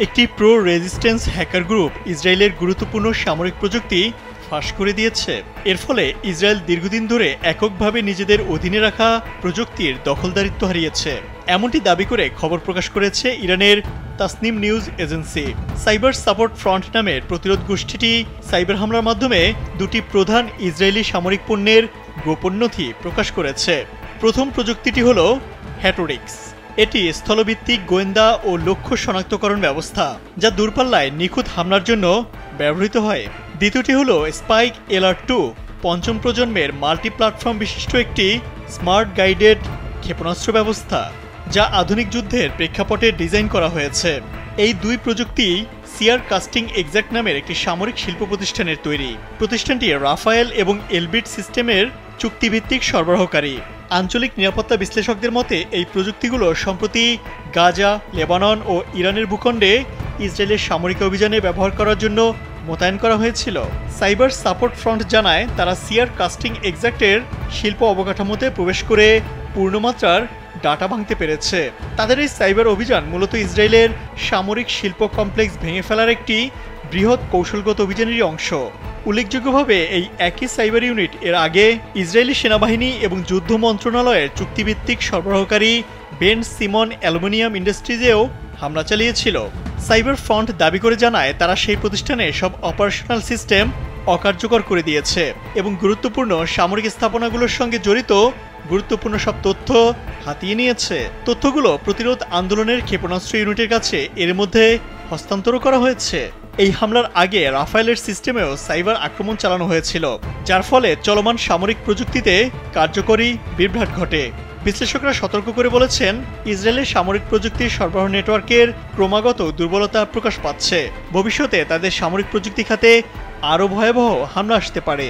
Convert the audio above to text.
একটি pro resistance hacker group ইসরায়েলের গুরুত্বপূর্ণ সামরিক প্রযুক্তি ফাঁস করে দিয়েছে। এর ফলে ইসরায়েল দীর্ঘদিন ধরে এককভাবে নিজেদের অধীনে রাখা প্রযুক্তির দখলদারিত্ব হারিয়েছে, এমনটি দাবি করে খবর প্রকাশ করেছে ইরানের Tasnim news agency. Cyber support front নামের প্রতিরোধ গোষ্ঠীটি সাইবার হামলার মাধ্যমে দুটি প্রধান ইসরায়েলি সামরিক পণ্যের গোপন নথি প্রকাশ করেছে। প্রথম প্রযুক্তিটি হল হ্যাটোরিক্স। এটি স্থলভিত্তিক গোয়েন্দা ও লক্ষ্য শনাক্তকরণ ব্যবস্থা, যা দূরপাল্লায় নিখুঁত হামলার জন্য ব্যবহৃত হয়। দ্বিতীয়টি হল স্পাইক LR2, পঞ্চম প্রজন্মের মাল্টি প্ল্যাটফর্ম বিশিষ্ট একটি স্মার্ট গাইডেড ক্ষেপণাস্ত্র ব্যবস্থা, যা আধুনিক যুদ্ধের প্রেক্ষাপটে ডিজাইন করা হয়েছে। এই দুই প্রযুক্তি সিআর কাস্টিং এক্সাক্ট নামের একটি সামরিক শিল্প প্রতিষ্ঠানের তৈরি। প্রতিষ্ঠানটি রাফায়েল এবং এলবিট সিস্টেমের চুক্তিভিত্তিক সরবরাহকারী। আঞ্চলিক নিরাপত্তা বিশ্লেষকদের মতে এই প্রযুক্তিগুলো সম্প্রতি গাজা, লেবানন ও ইরানের ভূখণ্ডে ইসরায়েলের সামরিক অভিযানে ব্যবহার করার জন্য মোতায়েন করা হয়েছিল। সাইবার সাপোর্ট ফ্রন্ট জানায় তারা সিআর কাস্টিং এক্সাক্টের শিল্প অবকাঠামোতে প্রবেশ করে পূর্ণমাত্রার ডাটা ভাঙতে পেরেছে। তাদের এই সাইবার অভিযান মূলত ইসরায়েলের সামরিক শিল্প কমপ্লেক্স ভেঙে ফেলার একটি বৃহৎ কৌশলগত অভিযানেরই অংশ। উল্লেখযোগ্যভাবে এই একই সাইবার ইউনিট এর আগে ইসরায়েলি সেনাবাহিনী এবং যুদ্ধ মন্ত্রণালয়ের চুক্তিভিত্তিক সরবরাহকারী বেন সিমন অ্যালুমিনিয়াম ইন্ডাস্ট্রিজেও হামলা চালিয়েছিল। সাইবার ফ্রন্ট দাবি করে জানায় তারা সেই প্রতিষ্ঠানে সব অপারেশনাল সিস্টেম অকার্যকর করে দিয়েছে এবং গুরুত্বপূর্ণ সামরিক স্থাপনাগুলোর সঙ্গে জড়িত গুরুত্বপূর্ণ সব তথ্য হাতিয়ে নিয়েছে। তথ্যগুলো প্রতিরোধ আন্দোলনের ক্ষেপণাস্ত্র ইউনিটের কাছে এর মধ্যে হস্তান্তর করা হয়েছে। এই হামলার আগে রাফায়েলের সিস্টেমেও সাইবার আক্রমণ চালানো হয়েছিল, যার ফলে চলমান সামরিক প্রযুক্তিতে কার্যকরী বিভ্রাট ঘটে। বিশ্লেষকরা সতর্ক করে বলেছেন, ইসরায়েলের সামরিক প্রযুক্তির সরবরাহ নেটওয়ার্কের ক্রমাগত দুর্বলতা প্রকাশ পাচ্ছে। ভবিষ্যতে তাদের সামরিক প্রযুক্তি খাতে আরও ভয়াবহ হামলা আসতে পারে।